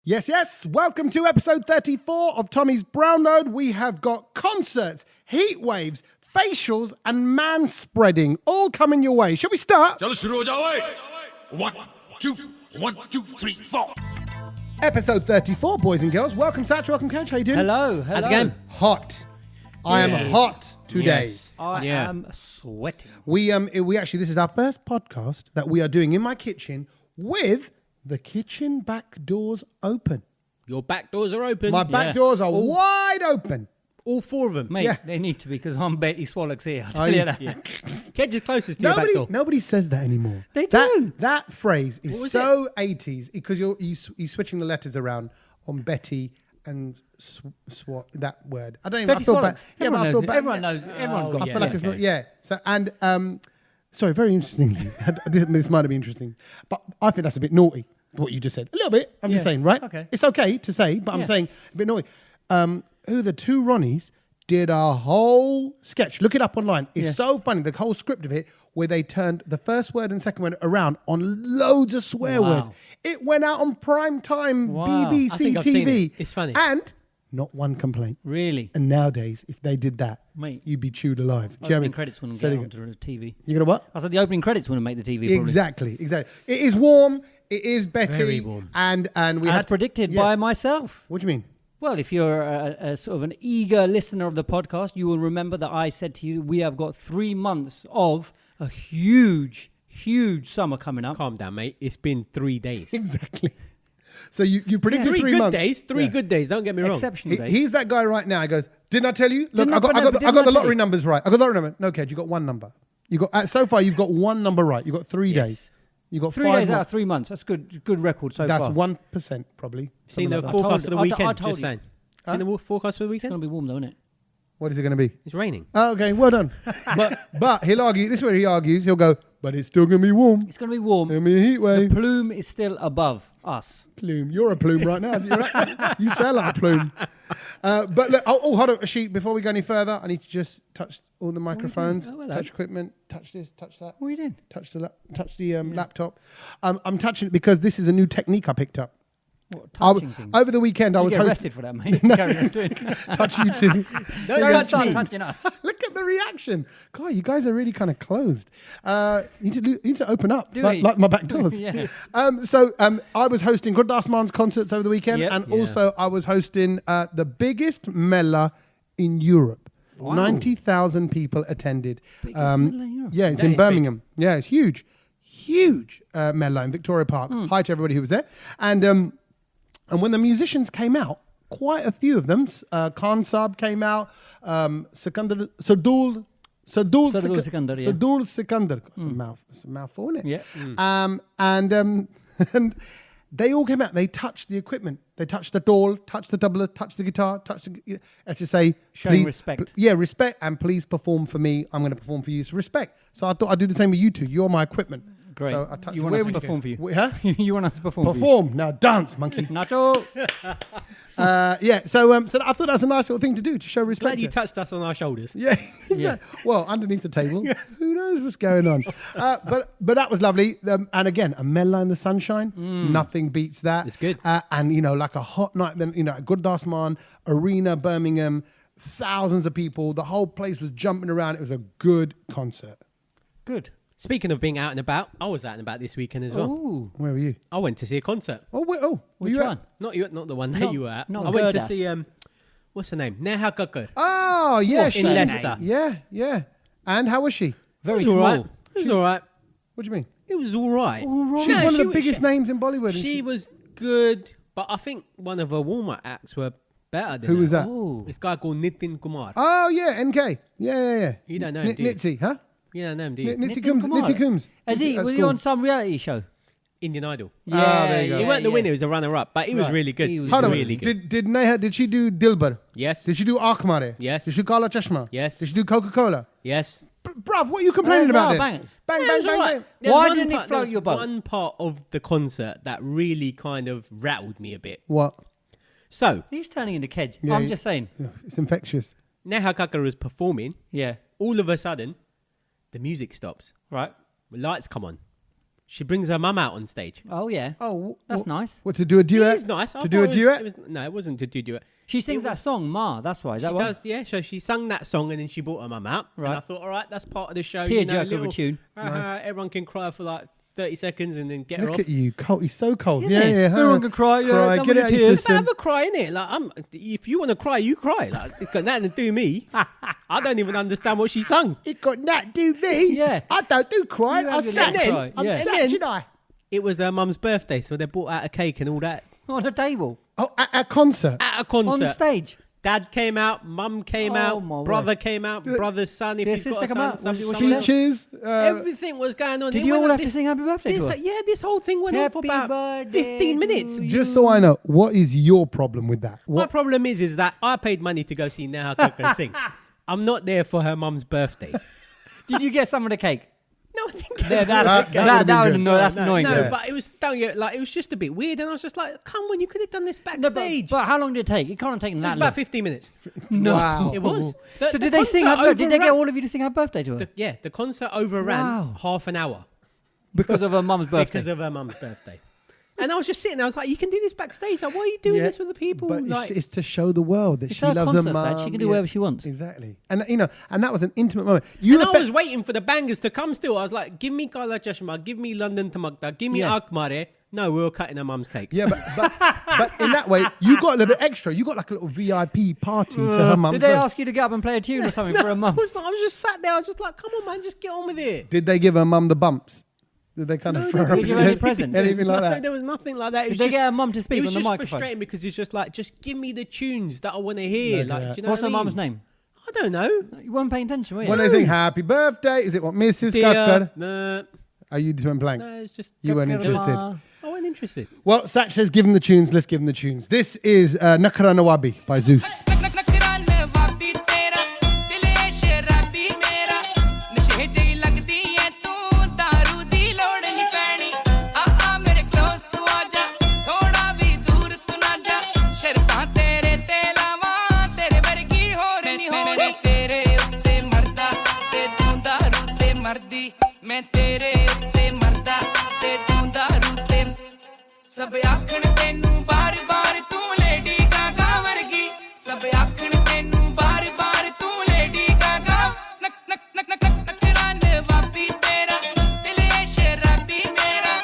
Yes. Welcome to episode 34 of Tommy's Brownload. We have got concerts, heat waves, facials, and man-spreading all coming your way. Shall we start? 1, 2, 1, 2, 3, 4. Episode 34, boys and girls. Welcome, Sach. Welcome, Coach. How you doing? Hello. How's it going? Hot. I am hot today. Yes. I am sweating. We actually, this is our first podcast that we are doing in my kitchen with the kitchen back doors open. Your back doors are open. My back doors are wide open. All four of them. Mate, Yeah. they need to be because I'm Betty Swallock's here. I'll tell you? you that. Yeah. Kedge is closest to your back door. Nobody says that anymore. They do. That phrase is was so 80s because you're switching the letters around on Betty and that word. I don't even. Betty I feel Swallock. bad. Yeah, but I feel bad. Everyone knows. Everyone's got I it. feel like it's not. Yeah. So sorry. Very interestingly, this might be interesting, but I think that's a bit naughty. What you just said, a little bit. I'm just saying, right? Okay. It's okay to say, but I'm saying a bit naughty. Who the two Ronnies did a whole sketch. Look it up online. It's so funny. The whole script of it, where they turned the first word and second word around on loads of swear words. It went out on prime time Wow. I BBC think I've seen TV. it. It's funny. And not one complaint. Really? And nowadays, if they did that, Mate. you'd be chewed alive. Do you know what I Opening mean? credits wouldn't Say get it onto the TV. You're going to what? I said the opening credits wouldn't make the TV. Probably. Exactly. It is warm. It is Betty. Very warm. And we As had predicted by myself. What do you mean? Well, if you're a sort of an eager listener of the podcast, you will remember that I said to you, we have got 3 months of a huge summer coming up. Calm down, mate. It's been 3 days. Exactly. So you predicted Three 3 good months. days. Three good days. Don't get me wrong. Exceptional days. He's that guy right now. He goes, didn't I tell you? Look, Didn't I got I the tell lottery you? numbers right. I got the lottery number. No, Ked, you got one number. You got so far you've got one number right. You got 3 Yes. days. You got 3 5 days more. out of 3 months. That's good record so That's far. 1% probably. Seen Something the like that. forecast for the I weekend. told Just you. saying. Seen the forecast for the It's going weekend? to be warm though, isn't it? What is it going to be? It's raining. Oh, okay, well done. but he'll argue. This is where he argues. He'll go, but it's still going to be warm. It's going to be warm. It'll be a heat The wave. plume is still above us. Plume. You're a plume right now. You sound like a plume. But look, hold on, Ashik, before we go any further, I need to just touch all the microphones, hello. touch equipment, touch this, touch that. What are you doing? Touch the laptop. I'm touching it because this is a new technique I picked up. What, touching things? Over the weekend, I You was get hosting. arrested for that, mate. Carry on doing. Touch you too. Don't start touching us. Look at the reaction. God, you guys are really kind of closed. You need to open up, Do like, we? like my back doors. Yeah. I was hosting Gurdas Man's concerts over the weekend, Yep. and also I was hosting the biggest Mela in Europe. Wow. 90,000 people attended. Biggest Mela in Europe? Yeah, it's That in is Birmingham. Yeah, it's huge. Huge Mela in Victoria Park. Hi to everybody who was there. And when the musicians came out, quite a few of them, Khan Saab came out, Sadul Sikandar, yeah. Sikandar. It's a mouthful, isn't it? Yeah. And they all came out. They touched the equipment. They touched the doll, touched the tabla, touched the guitar, as to say, Showing please, respect. respect, and please perform for me. I'm going to perform for you. It's respect. So I thought I'd do the same with you two. You're my equipment. Great. So I touched You want us to perform for you? Huh? You want us to perform for you? Perform now, dance, monkey. Nacho. So I thought that was a nice little thing to do to show respect. Glad you touched us on our shoulders. Yeah, Well, underneath the table, who knows what's going on? But that was lovely. And again, a Mela in the sunshine, nothing beats that. It's good. And like a hot night, then at Gurdas Man Arena, Birmingham, thousands of people. The whole place was jumping around. It was a good concert. Good. Speaking of being out and about, I was out and about this weekend as well. Ooh. Where were you? I went to see a concert. Oh, wait, were Which you at? one? Not the one that you were at. not I went to Gurdas. see what's her name? Neha Kakkar. Oh, yeah, in Leicester. Yeah. And how was she? Very It was small. all right. It was all right. What do you mean? It was all right. She's No, one of the was- biggest names in Bollywood. isn't She was good, but I think one of her warm-up acts were better than Who her. was that? Oh. This guy called Nitin Kumar. Oh, yeah, NK. Yeah. You don't know him, do you? Nitzy, huh? You don't know him, do you? Nitzy Nitin Kumar. Coombs. Was he That's on some reality show? Indian Idol. there you go. He weren't the winner, he was a runner-up, but he was Right. really good. He was Hold on. really good. Did Neha, did she do Dilbar? Yes. Did she do Akhmare? Yes. Did she do Kala Chashma? Yes. Did she do Coca-Cola? Yes. Bruv, what are you complaining about then? Bangers. Bang, Yeah, it bang, was bang, all right. bang. There's Why one didn't it part- float there was your boat? One part of the concert that really kind of rattled me a bit. What? So, He's turning into Kedge. Yeah, I'm he- just saying. Yeah, it's infectious. Neha Kakkar was performing. Yeah. All of a sudden, the music stops. Right. The lights come on. She brings her mum out on stage. Oh yeah. Oh, That's nice. What, to do a duet? It is nice. I To do a thought duet? No, it wasn't to do a duet. She sings that song, Ma. That's why. Is that She why? does, yeah. So she sung that song and then she brought her mum out. Right. And I thought, all right, that's part of the show. Tearjerker of a tune. Nice. Everyone can cry for like 30 seconds and then get her Look off. at you, cold. He's so cold. Yeah, Yeah. everyone can cry, yeah, Cry. done Get with it out the of your tears. Have system. a cry in it. Like, if you want to cry, you cry. Like, it's got nothing to do with me. I don't even understand what she sung. It got nothing to do me. Yeah. I don't do cry. You I'm have your sad. little cry, I'm yeah. sad, And then- you know. It was her mum's birthday, so they brought out a cake and all that On a table. Oh, at a concert. at a concert. On the stage. Dad came out, mum came Oh, out, my brother word. came out, brother's son. If Did you've your got sister a come son, out? somebody Was come out. Speeches. Everything was going on. Did It you went all on have to sing happy birthday to her? This whole thing went on for Happy about birthday 15 minutes. to you. Just so I know, what is your problem with that? My What? problem is that I paid money to go see Neha Kakkar sing. I'm not there for her mum's birthday. Did you get some of the cake? No, I think Yeah, That would've been good. that's annoying. No, Yeah. but it was it was just a bit weird, and I was just like, "Come on, you could have done this No, backstage." but how long did it take? It can't have taken it was that about long. 15 minutes. No. Wow. It was. So did they sing happy birthday? Did they get all of you to sing happy birthday to her? The concert overran Wow. half an hour Because of her mum's birthday. because of her mum's birthday. And I was just sitting there. I was like, "You can do this backstage. Like, why are you doing Yeah, this with the people?" But Like, it's to show the world that It's she her loves her concert, Sach. mum. She can do whatever she wants. Exactly. And and that was an intimate moment. You and I affect- was waiting for the bangers to come still. I was like, give me Kala Chashma, give me London Tamakta, give me Yeah. Akmare. No, we were cutting her mum's cake. Yeah, but in that way, you got a little bit extra. You got like a little VIP party to her mum. Did they ask you to get up and play a tune or something for her I mum? was just sat there. I was just like, come on, man, just get on with it. Did they give her mum the bumps? Did they kind of throw her Did they give her any presents? anything like No, that? there was nothing like that. It Did was they just, get her mum to it speak was on the just microphone? frustrating because it's just like, just give me the tunes that I want to hear. Look at Like, that. do you know What's what her I mean? mum's name? I don't know. You weren't paying attention, were you? When they think happy birthday, is it what Mrs. Kakkar? No, Are you just went blank? it's just You weren't Kakkar interested. Ma. I wasn't interested. Well, Sach says give them the tunes. Let's give them the tunes. This is Nakara Nawabi by Zeus. मैं तेरे उत्ते मरदा ते तू दारू ते सब आखण तेनू बार बार तू लेडी गागा वर्गी सब आखण तेनू बार बार तू लेडी गागा नक नक नक नक नक नखरान वापी तेरा दिल है शराबी मेरा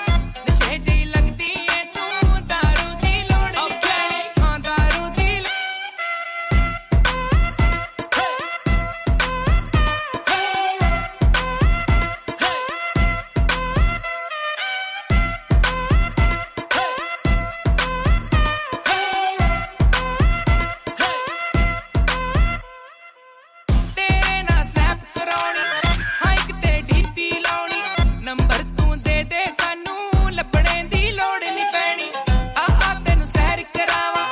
नशे जी लगदी है तू दारू दी लोड़ नहीं पैनी हां दारू दी तेरे ना स्नैप कराउणी हाइक ते डीपी लाउणी नंबर तू दे दे सानू लभणे दी लोड़ नहीं पैनी आ तेनू सैर करावा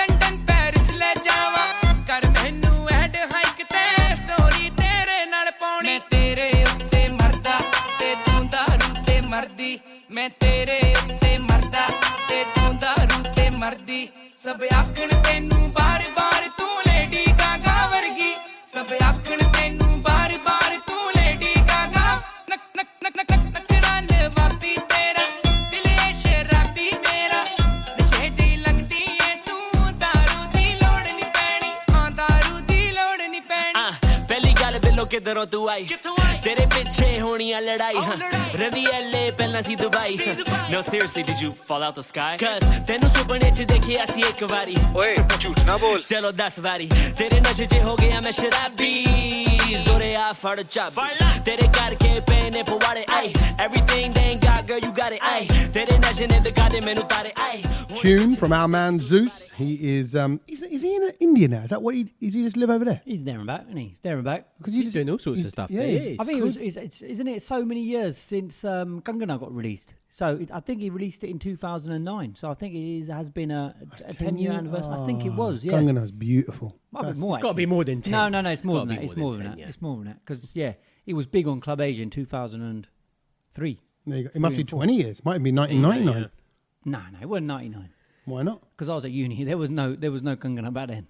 लंडन पेरिस ले जावा कर मैनू ऐड हाइक ते स्टोरी तेरे नाल पाउणी मैं तेरे उत्ते मरदा ते तू दारू ते मरदी मैं तेरे उत्ते मरदा ते तू दारू ते मरदी सब आखण तेनू बार बार तू लेडी गागा वर्गी सब आखण तेनू बार बार तू लेडी गागा नक नक नक नक नक नखरान वापी तेरा दिल है शराबी मेरा नशे जी लगदी है तू दारू दी लोड़ नहीं पैनी हां दारू दी लोड़ नहीं पैनी ਪਹਿਲੀ ਗੱਲ ਬਿੱਲੋ ਕਿਧਰੋਂ ਤੂੰ ਆਈ ਤੇਰੇ ਪਿੱਛੇ ਹੋਣੀਆਂ ਲੜਾਈ ਰਵੀ ਐਲੇ ਪਹਿਲਾਂ ਸੀ Dubai No seriously did you fall out the sky Cause ਤੈਨੂੰ ਸੁਪਨੇ ਚ ਦੇਖਿਆ ਸੀ ਇੱਕ ਵਾਰੀ ਓਏ ਝੂਠ ਨਾ ਬੋਲ ਚਲੋ 10 ਵਾਰੀ ਤੇਰੇ ਨਸ਼ੇ ਚ ਹੋ ਗਿਆ ਮੈਂ ਸ਼ਰਾਬੀ ਜ਼ੋਰੇ ਆ ਫੜ ਚੱਬ ਤੇਰੇ ਕਰਕੇ ਪਏ ਨੇ ਪਵਾੜੇ ਆਈ Everything they ain't got girl you got it ਆਈ ਤੇਰੇ ਨਸ਼ੇ ਨੇ ਦਿਖਾ ਦੇ ਮੈਨੂੰ ਤਾਰੇ ਆਈ Tune from our man Zeus. He is is he in India now? Is that what is he just live over there? He's there and back, isn't he? There and back. Because He's doing all sorts of stuff. Yeah, there. he's- I think it was. Isn't it so many years since Gangana got released? So I think he released it in 2009. So I think has been a 10-year anniversary. I think it was. Yeah. Gangana's beautiful. Might be more. It's got to be actually. more than 10. No, it's more than gotta that. be It's more than that. yeah. It's more than that. Because he was big on Club Asia in 2003. There you go. It must be 20 years. Might have been 1999. No, it wasn't 99. Why not? Because I was at uni. There was no Gangana back then.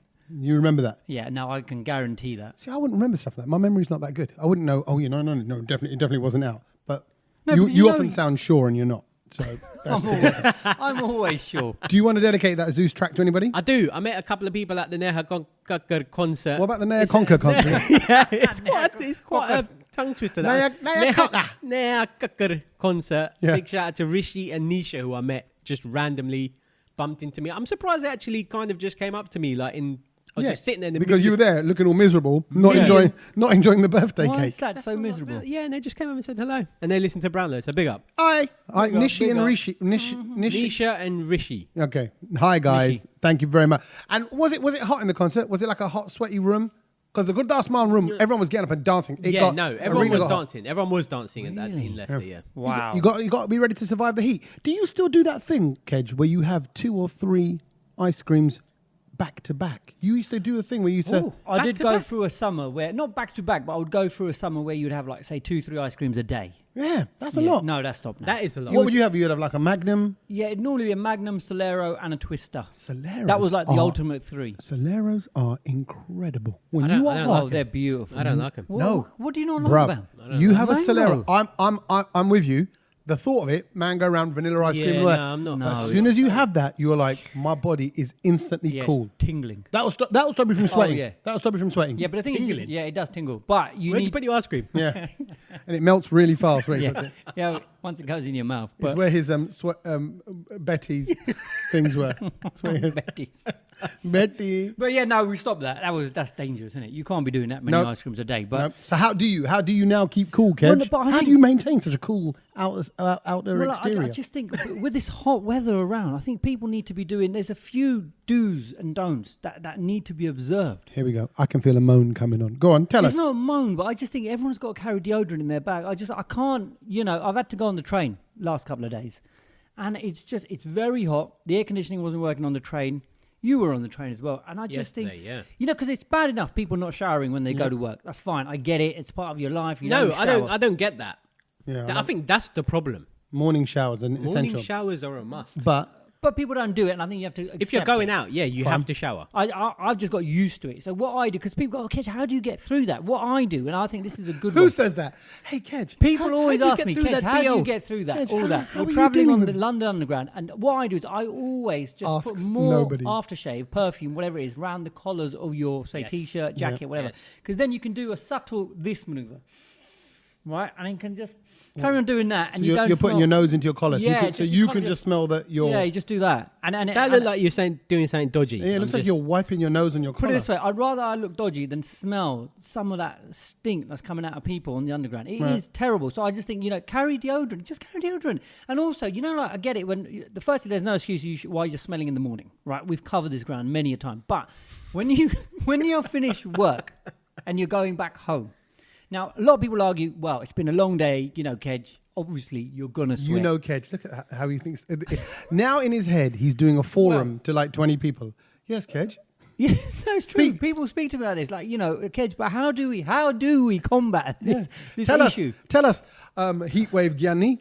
You remember that? Yeah, no, I can guarantee that. See, I wouldn't remember stuff like that. My memory's not that good. I wouldn't know. Oh, no, it definitely wasn't out. But No, you because you know- often sound sure and you're not. So that's I'm always sure. Do you want to dedicate that Zeus track to anybody? I do. I met a couple of people at the Neha Kakkar concert. What about the Neha Kakkar concert? Yeah, it's quite a tongue twister. Neha Kakkar. Neha Kakkar concert. Yeah. Big shout out to Rishi and Nisha, who I met just randomly, bumped into me. I'm surprised they actually kind of just came up to me, like I was just sitting there in the because middle you were there looking all miserable, not Yeah. enjoying the birthday Why cake. is that so miserable? Yeah, and they just came up and said hello, and they listened to Brownload. So big up, Hi, Nishi big and up. Rishi. Nisha and Rishi. Okay, hi guys. Rishi. Thank you very much. And was it hot in the concert? Was it like a hot, sweaty room? Because the Gurdas Man room, everyone was getting up and dancing. Everyone was dancing. Everyone was dancing at that in Leicester. Yeah. Wow. You got to be ready to survive the heat. Do you still do that thing, Kedge, where you have 2 or 3 ice creams back to back? You used to do a thing where you used to. I did go through a summer where, not back to back, but I would go through a summer where you'd have like, say, 2-3 ice creams a day. Yeah, that's a Yeah. lot. No, that's stopped now. That is a lot. What would you have? You'd have like a Magnum. Yeah, it'd normally be a Magnum, Solero, and a Twister. Soleros. That was like the are- ultimate 3. Soleros are incredible. When I don't- you I are don't hot, Oh, they're beautiful. I don't like them. No. What do you not like bruv, about? you have a Mango. Solero. I'm with you. The thought of it, mango round vanilla ice cream. Yeah, all that. no, I'm not. No. As soon as you have that, you're like, my body is instantly Yeah, it's cool. tingling. That will stop you from sweating. yeah. That will stop you from sweating. Yeah, but the thing is, Tingling. yeah, it does tingle. But you Where'd you need, put your ice cream? Yeah. And it melts really fast when you put yeah, it. yeah, once it goes in your mouth. It's But where his Betty's things were. It's where his, Betty's. Betty. But yeah, no, we stopped that. That's dangerous, isn't it? You can't be doing that many Nope. ice creams a day. But No. So how do you now keep cool, Kev? Well, no, but I How think- do you maintain such a cool outer well, exterior? I just think with this hot weather around, I think people need to be doing. There's a few do's and don'ts that need to be observed. Here we go. I can feel a moan coming on. Go on, tell It's us. not a moan, but I just think everyone's got to carry deodorant in their bag. I can't, I've had to go on the train last couple of days, and it's very hot. The air conditioning wasn't working on the train. You were on the train as well, and I just think, Yesterday, because it's bad enough people not showering when they go to work. That's fine. I get it. It's part of your life. You No, don't I don't. shower. I don't get that. Yeah, I think that's the problem. morning showers are Morning essential. showers are a must. But people don't do it, and I think you have to. If you're accept going it. out, you have to shower. I've just got used to it. So what I do, because people go, okay, how do you get through that? What I do, and I think this is a good who one. says that? Hey, Kedge. People always do you ask get me, through Kedge, that how do you deal? get through that? Kedge, All how that. are We're you traveling dealing on with the it? London Underground, and what I do is I always just put Asks more nobody. aftershave, perfume, whatever it is, round the collars of your, say, Yes. t-shirt, jacket, whatever. Yes. Because then you can do a subtle this maneuver, right? And you can just carry on doing that, and So you don't you're putting smell- your nose into your collar, so Yeah, you just- you can can't just smell that you're. Yeah, you just do that, and That looked like you're doing something dodgy. Yeah, it looks like you're wiping your nose on your Put collar. it this way, I'd rather I look dodgy than smell some of that stink that's coming out of people on the underground. It is terrible. So I just think, carry deodorant. Just carry deodorant. And also, I get it firstly, there's no excuse why you're smelling in the morning, right? We've covered this ground many a time. But when you're finished work and you're going back home, now, a lot of people argue, well, it's been a long day, Kedge. Obviously, you're going to sweat. Kedge, look at how he thinks. Now in his head, he's doing a forum to like 20 people. Yes, Kedge. Yeah, that's true. People speak to me about this, like, Kedge, but how do we combat this issue? Tell us, Heatwave Gianni.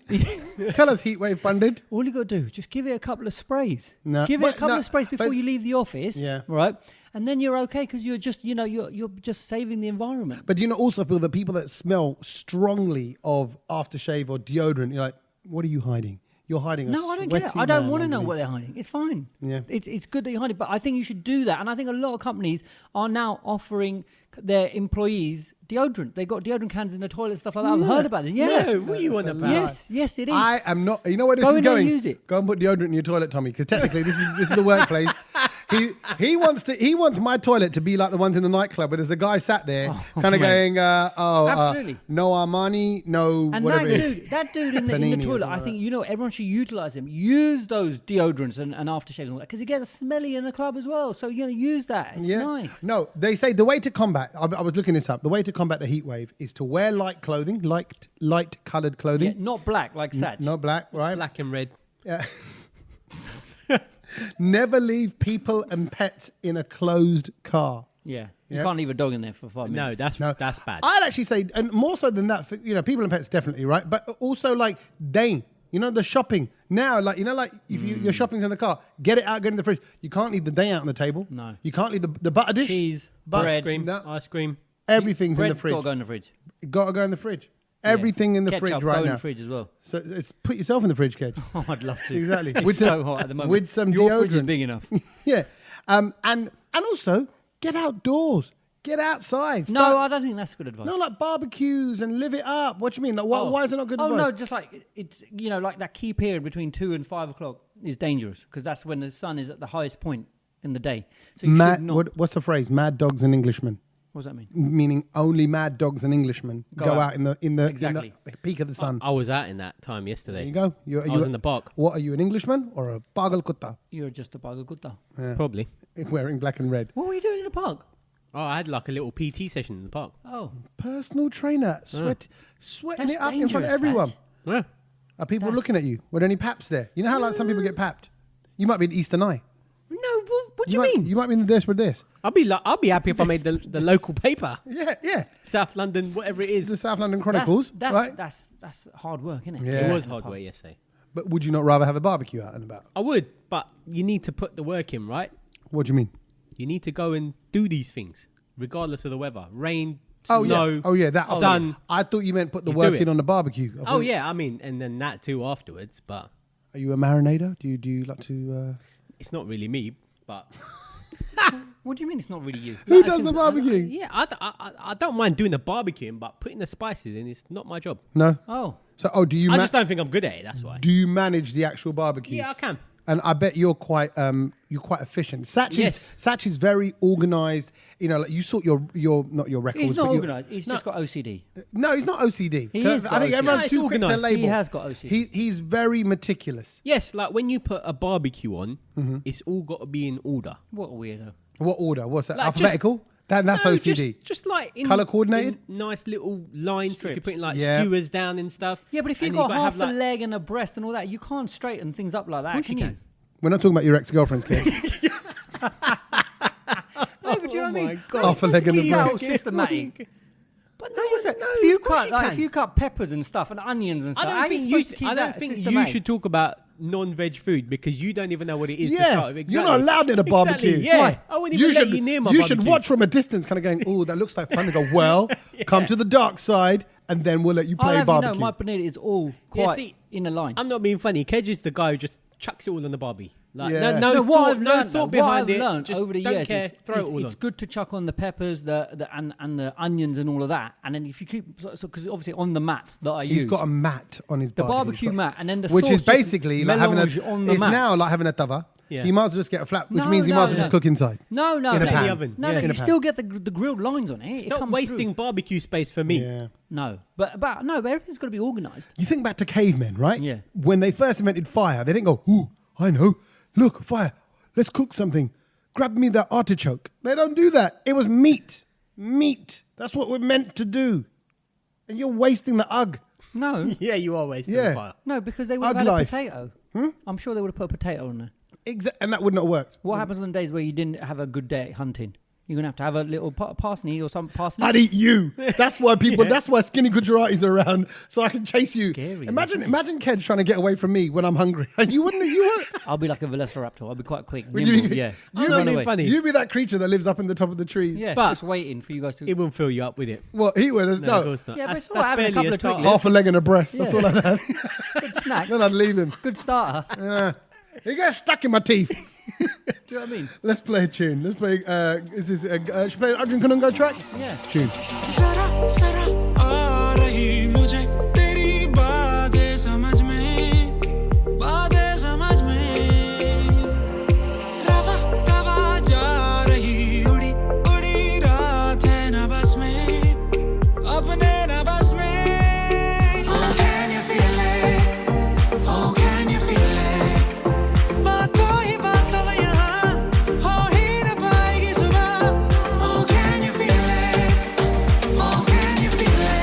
Tell us, Heatwave Pandit. All you got to do is just give it a couple of sprays. No, Give it a couple of sprays but before you leave the office. Yeah. Right? And then you're okay because you're just, you're just saving the environment. But do you not also feel that people that smell strongly of aftershave or deodorant, you're like, what are you hiding? You're hiding a No, I don't care. sweaty I don't man want to know underneath. what they're hiding. It's fine. Yeah. It's good that you're hiding, but I think you should do that. And I think a lot of companies are now offering their employees deodorant. They've got deodorant cans in the toilet, stuff like that. I've heard about it. Yeah. No, what are you on That's a about? lie. Yes, it is. I am not. You know where this Go is in there and going? use it. Go and put deodorant in your toilet, Tommy, because technically this is the workplace. He wants my toilet to be like the ones in the nightclub where there's a guy sat there, kind of going, Absolutely. no Armani, no And whatever it is. that dude in the Panini or toilet, something I like think, everyone should utilize them. Use those deodorants and aftershaves and all that because it gets smelly in the club as well. So, use that. It's nice. No, they say the way to combat. I was looking this up. The way to combat the heat wave is to wear light clothing, light coloured Yeah, clothing, not black like Sach. not black, right? Black and red. Yeah. Never leave people and pets in a closed car. Yeah. You Yeah. can't leave a dog in there for 5 No, minutes. that's bad. I'd actually say, and more so than that, for, people and pets definitely, right? But also like Dane, the shopping. Now, like, if your shopping's in the car, get it out, get it in the fridge. You can't leave the Dane out on the table. No. You can't leave the butter dish. Cheese, butter bread. cream, Ice cream. everything's in the Bread's fridge. got to go in the fridge. Got to go in the fridge. Everything in the Ketchup, fridge go right in now. the fridge as well. So it's put yourself in the fridge, Kedge. Oh, I'd love to. Exactly. It's so hot at the moment. With some Your fridge is deodorant. big enough. Yeah. And also get outdoors. Get outside. No, I don't think that's good advice. No, like barbecues and live it up. What do you mean? Like, why is it not good advice? No, just like it's like that key period between 2 and 5 o'clock is dangerous because that's when the sun is at the highest point in the day. So you should not. What's the phrase? Mad dogs and Englishmen. What does that mean? Meaning only mad dogs and Englishmen go out in the Exactly. peak of the sun. I was out in that time yesterday. There you go. I was in the park. What are you, an Englishman or a Pagal Kutta? You're just a Pagal Kutta. Probably. Wearing black and red. What were you doing in the park? Oh, I had like a little PT session in the park. Oh, Personal trainer, sweating That's it up in front of dangerous, everyone. Sach. Yeah. Are people looking at you? Were there any paps there? You know how like some people get papped? You might be an Eastern Eye. No, what do you mean? You might be in the This for This. I'll be happy if I made the local paper, Yeah. South London, whatever it It's is. the South London Chronicles, right? That's hard work, isn't it? Yeah. It was hard work yesterday. But would you not rather have a barbecue out and about? I would, but you need to put the work in, right? What do you mean? You need to go and do these things, regardless of the weather. Rain, Oh snow, yeah, that sun. I thought you meant put the You work do in it. on the barbecue. I Oh thought- yeah, I mean, and then that too afterwards. But Are you a marinator? Do you like to? it's not really me. But What do you mean it's not really you? Who does the barbecue? yeah, I don't mind doing the barbecuing, but putting the spices in is not my job. No. Oh, So do you? I just don't think I'm good at it. That's why. Do you manage the actual barbecue? Yeah, I can. And I bet you're quite efficient. Sach Yes. is very organised. You know, like you sort your not your records. he's not but your- organised. He's just got OCD. No, he's not OCD. He 'Cause is I got think OCD. everyone's No, it's too quick to organised. label. He has got OCD. He's very meticulous. Yes, like when you put a barbecue on, it's all got to be in order. What a weirdo. What order? What's that? Like, Alphabetical? That's No, OCD. Just like in Colour coordinated? in nice little lines. If Strips. you're putting like Yeah. skewers down and stuff. Yeah, but if you've and got gotta half have, a leg and a breast and all that, you can't straighten things up like that, course can you you? can. We're not talking about your ex-girlfriend's kid. No, but do you know what I mean? Half a leg and a Keep it all breast. systematic. But No, no, if you of course cut you like can. if you cut peppers and stuff and onions and stuff, I how don't are think you you. supposed to keep I that don't think you systematic? should talk about non-veg food because you don't even know what it is to Yeah, start with. you're not allowed in a barbecue. Exactly, yeah, Why? I wouldn't even let you near my You barbecue. should watch from a distance, kind of going, "Oh, that looks like fun." And go, "Well, come to the dark side, and then we'll let you I'll play have barbecue." you know, my panini is all Yeah, quite see, in a line. I'm not being funny. Kedge is the guy who just chucks it all on the barbie. Like, Yeah. no, what thought, I've no learned, thought though, what behind I've it. learned Just over the don't years care. is, Throw it all it's on. good to chuck on the peppers, and the onions and all of that. And then if you keep, because obviously on the mat that I use, He's got a mat on his the barbecue. barbecue mat, and then the which sauce is just basically like having melange a. on the It's mat. now like having a tava. Yeah. He might as well just get a flat, which No, means he no, might as well no. just cook inside. No, In a no, pan. the oven. no, Yeah. you In a still pan. get the grilled lines on it. It Stop comes wasting through. barbecue space for me. Yeah. No, but everything's got to be organised. You think back to cavemen, right? Yeah. When they first invented fire, they didn't go, "Ooh, I know. Look, fire. Let's cook something. Grab me that artichoke." They don't do that. It was meat. Meat. That's what we're meant to do. And you're wasting the ugg. No, Yeah, you are wasting Yeah. the fire. no, because they would have Ugg had a life. potato. I'm sure they would have put a potato on there. And that would not have worked. What happens on the days where you didn't have a good day at hunting? You're gonna have to have a little parsney or some parsney. I'd eat you. That's why people. That's why skinny Gujaratis are around, so I can chase you. Scary, imagine, isn't it? imagine Kedge trying to get away from me when I'm hungry, and you wouldn't. You would. I'll be like a velociraptor. I'll be quite quick. Would nimble, you- yeah. you I'll be run being away. funny? You be that creature that lives up in the top of the trees. Yeah, But- just waiting for you guys to. It won't fill you up with it. Well, he would. No, of No, course not. Yeah, but that's it's all right having a barely couple a of start. twiglets. half a leg and a breast. That's Yeah. all I'd have. good snack, Then I'd leave him. good starter. He gets stuck in my teeth. Do you know what I mean? Let's play a tune. Let's play. Is this? Should we play an Arjun Kanunga track? Yeah. Tune. जरा जरा आ रही मुझे तेरी बातें समझ में रवा तवा जा रही उड़ी उड़ी रात है न बस में अपने न बस में Oh can you feel it Oh can you feel it बातों ही बातों में यहाँ हो ही न पाएगी सुबह Oh can you feel it Oh can you feel it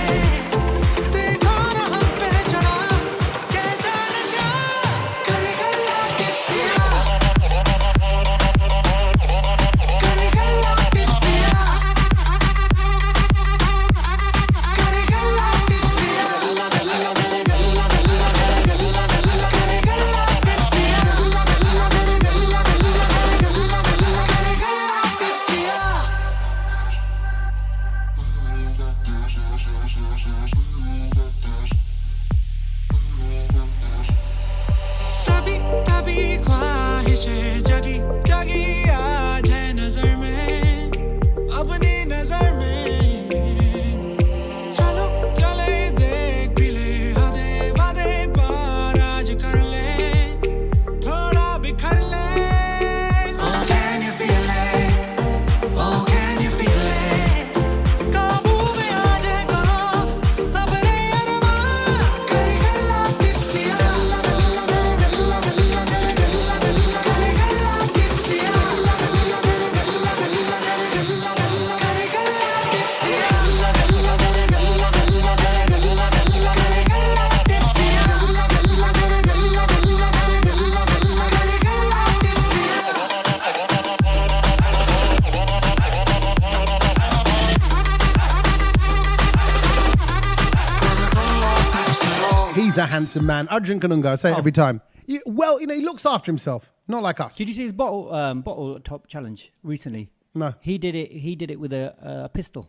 a handsome man. Arjun Kanunga, I say it every time. He looks after himself, not like us. Did you see his bottle top challenge recently? No. He did it with a pistol.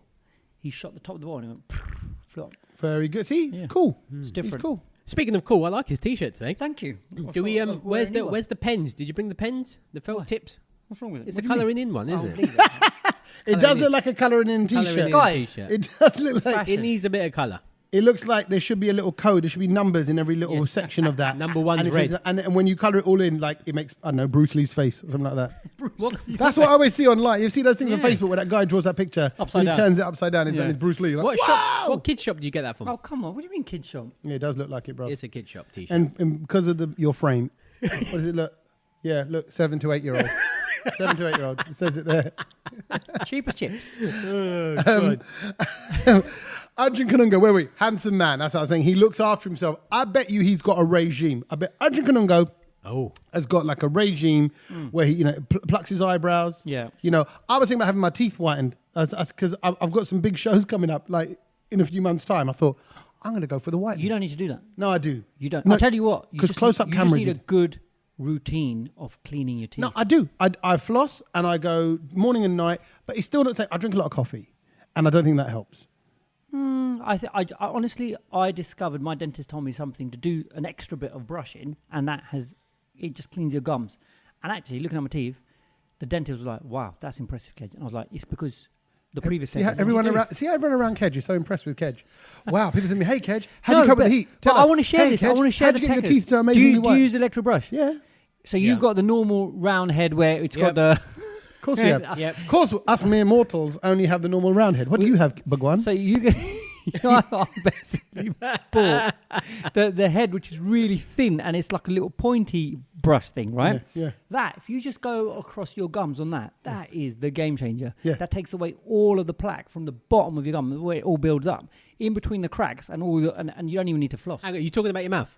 He shot the top of the bottle and it went flew up. Very good. See, Yeah. cool. It's different. He's cool. Speaking of cool, I like his T-shirt today. Thank you. Do we? Where's the pens? Did you bring the pens? The felt tips? What's wrong with it? It's What a do you mean? colouring in one, isn't it? It does look like a colouring in Colouring t-shirt. in Guys. T-shirt. It does look like. fashion. It needs a bit of colour. It looks like there should be a little code. There should be numbers in every little section of that. Number one's and it red. is- and when you colour it all in, like it makes, I don't know, Bruce Lee's face or something like that. That's what I always see online. You see those things on Facebook where that guy draws that picture Upside and he down. turns it upside down and it's Bruce Lee. Like, What wow! shop? What kid shop do you get that from? Oh, come on. What do you mean kid shop? Yeah, it does look like it, bro. It's a kid shop T-shirt. And because of your frame, what does it look? Yeah, look, 7 to 8 year old. 7 to 8 year old. It says it there. Cheap as chips. Arjun Kanunga, where are we? Handsome man. That's what I was saying. He looks after himself. I bet you he's got a regime. I bet Arjun Kanunga has got like a regime where he, plucks his eyebrows. Yeah. I was thinking about having my teeth whitened because I've got some big shows coming up, like in a few months' time. I thought, I'm going to go for the white. You don't need to do that. No, I do. You don't. No, I'll tell you what. because close-up you cameras. just need a good routine of cleaning your teeth. No, I do. I floss and I go morning and night, but it's still not saying I drink a lot of coffee, and I don't think that helps. I honestly, I discovered my dentist told me something to do an extra bit of brushing, and it just cleans your gums. And actually, looking at my teeth, the dentist was like, "Wow, that's impressive, Kedge." And I was like, "It's because the previous See how dentist." everyone around Kedge is so impressed with Kedge. Wow, people say to me, "Hey Kedge, how do you cope with the heat?" Tell I us. want to share Hey, this. I Kedge, want to share how'd the you get your techniques. teeth so amazingly do white? you use electric brush? Yeah, So you've got the normal round head where it's got Yep. the. of course we have. Yep. Of course, us mere mortals only have the normal round head. What do you have, Bhagwan? So you get. I'm basically bought the head, which is really thin, and it's like a little pointy brush thing, right? Yeah. That, if you just go across your gums on that, that is the game changer. Yeah. That takes away all of the plaque from the bottom of your gum, where it all builds up, in between the cracks, and and you don't even need to floss. Hang on, you talking about your mouth?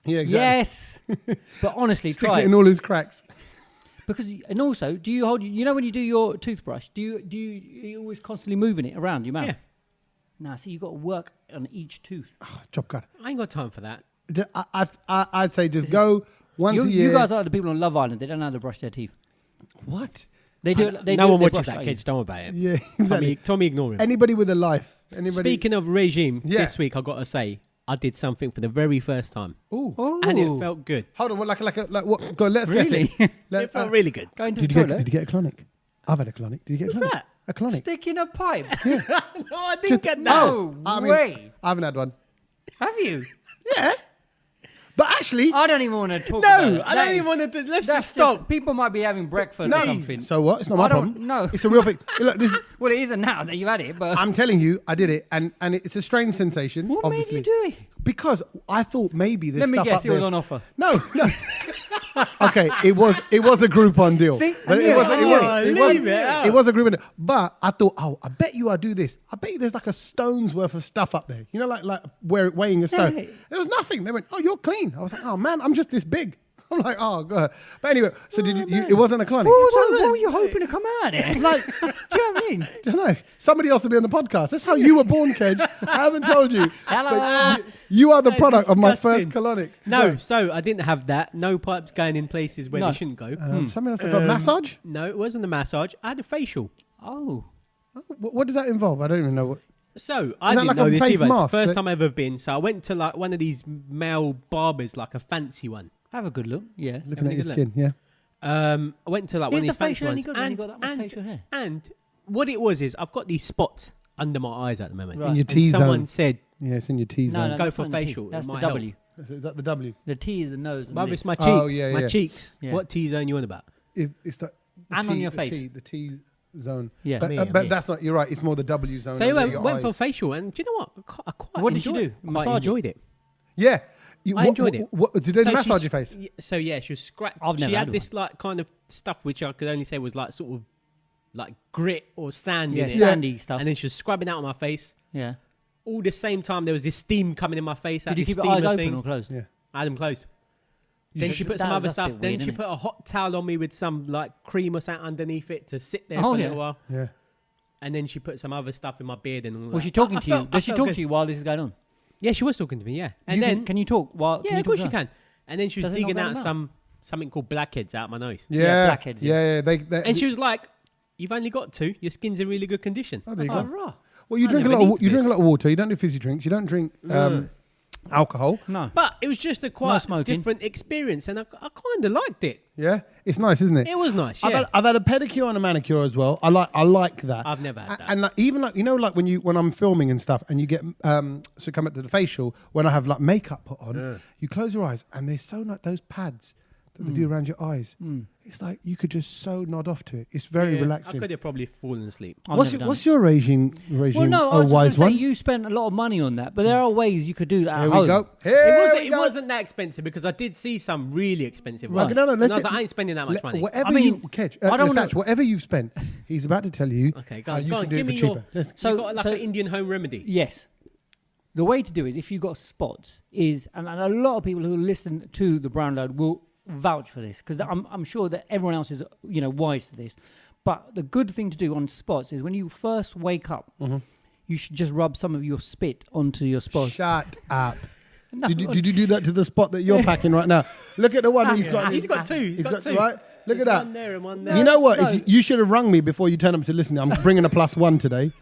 Yeah, exactly. Yes, but honestly, Sticks try it it. in all his cracks. Because and also, do you hold? When you do your toothbrush, are you always constantly moving it around your mouth? Yeah. Nah, so you got to work on each tooth. Job cut. I ain't got time for that. I'd say just go once a year. You guys are like the people on Love Island. They don't know how to brush their teeth. What? They do. They No do, one they watches brush that, like kids. Don't worry about it. Yeah, exactly. Tommy, ignore him. Anybody with a life. Anybody. Speaking of regime, Yeah. this week I got to say I did something for the very first time, Ooh. and it Ooh. felt good. Hold on. What? Like what? Go. Let's guess Really? it. It felt really good. Go into Did the you toilet. get a clonic? I've had a clonic. Did you get a What's clonic? that? A clonic. Stick in a pipe. No, I didn't get that. No I mean, way. I haven't had one. Have you? Yeah. But actually, I don't even want to talk about No, it. I That don't is- even want to. Let's that's just stop. People might be having breakfast or something. So what? It's not my I don't problem. know. It's a real thing. Look, Well, it isn't now that you've had it, but I'm telling you, I did it, and it's a strange sensation. what obviously. made you do it? Because I thought maybe there's Let me stuff guess, up it was there. on offer. No. Okay, it was a Groupon deal. See? But I it knew was it. Leave it out. it was a Groupon deal. But I thought, I bet you I do this. I bet you there's like a stone's worth of stuff up there. You know, like weighing a stone. Yeah. There was nothing. They went, oh, you're clean. I was like, oh man, I'm just this big. I'm like, oh god. But anyway, so did you? It wasn't a clonic. What were you hoping to come out of it? Like, Do you know what I mean? don't know. Somebody else to be on the podcast. That's how you were born, Kedge. I haven't told you. Hello. But you are the That's product of my first disgusting. colonic. No, so I didn't have that. No pipes going in places where No. they shouldn't go. Something else. A massage? No, it wasn't a massage. I had a facial. Oh. What does that involve? I don't even know. So I that didn't like know a this face either. It's mask the first that- time I've ever been. So I went to like one of these male barbers, like a fancy one. Have a good look. Yeah. Looking Have at a your good skin, yeah. I went to like one Is of the these fancy facial any ones. good when you got that much facial hair? And what it was is I've got these spots under my eyes at the moment. Right. In your And T someone zone. said, Yeah, it's in your T zone. No, Go that's for not the T. facial, it That's the might W. Is that the W? The T is the nose. And "Well, the it's lip. my cheeks. Oh, yeah, my yeah. cheeks. Yeah. What T zone you on about?" It's the And T, on your the face. the T zone. Yeah. But, Me, but me. that's not. You're right. It's more the W zone. So I under your went for eyes. facial, and do you know what? I quite What did she enjoyed- do? Quite Massage it? enjoyed it. Yeah. I enjoyed it. Did they So massage she your face? So yeah, she was scratch. I've She never had had this like kind of stuff which I could only say was like sort of like grit or sand Yeah, in it. sandy stuff. And then she was scrubbing out on my face. Yeah. All the same time, there was this steam coming in my face. Did you keep your eyes open or closed? Yeah. I had them closed. Then she put That- some other that's a stuff. bit Then weird, she isn't put a hot towel on me with some like cream or something underneath it to sit there Oh, for a yeah. little while. Yeah. And then she put some other stuff in my beard and all that. Was she talking I to you? felt- I Does she felt talk good. to you while this is going on? Yeah, she was talking to me. Yeah, and You then can you talk? While, yeah, can you of course talk you to her? can. And then she was Does it not digging wear out them out? something called blackheads out my nose. Yeah, blackheads, yeah. Yeah, they And she was like, "You've only got 2. Your skin's in really good condition." Oh, there you I was go. like, "Rah." well, you I drink a never lot. need You drink a this. lot of water. You don't do fizzy drinks. You don't drink alcohol. No. But it was just a quite smoking. different experience, and I kind of liked it. Yeah, it's nice, isn't it? It was nice. Yeah. I've had a pedicure and a manicure as well. I like that. I've never had that. And like, even like like when I'm filming and stuff, and you get so come up to the facial when I have like makeup put on, you close your eyes and they're so nice. Those pads that they do around your eyes, it's like you could just so nod off to it. It's very Yeah, relaxing. I could have probably fallen asleep. I've What's never done what's it. your regime? Well, no, I was wise just going one. to say you spent a lot of money on that, but there are ways you could do that at Here home. we go. It Here we it go. wasn't that expensive because I did see some really expensive Right. ones. Okay, no, And I was let's- like, I ain't spending that much money. Whatever I mean, you catch, I don't Sach, wanna- whatever you've spent, he's about to tell you Okay, go how on, you go can on. do Give it me for your. cheaper. Let's- So- You've got like so- an Indian home remedy. Yes. The way to do it is if you've got spots is, and a lot of people who listen to the Brownload will vouch for this because I'm sure that everyone else is wise to this. But the good thing to do on spots is when you first wake up, you should just rub some of your spit onto your spot. Shut up. No, Did you do that to the spot that you're packing right now? Look at the one that he's got. He's got 2. He's got 2. Right? Look at There's that. One there and one there. You know what? No. You should have rung me before you turn up and said, listen, I'm bringing a +1 today.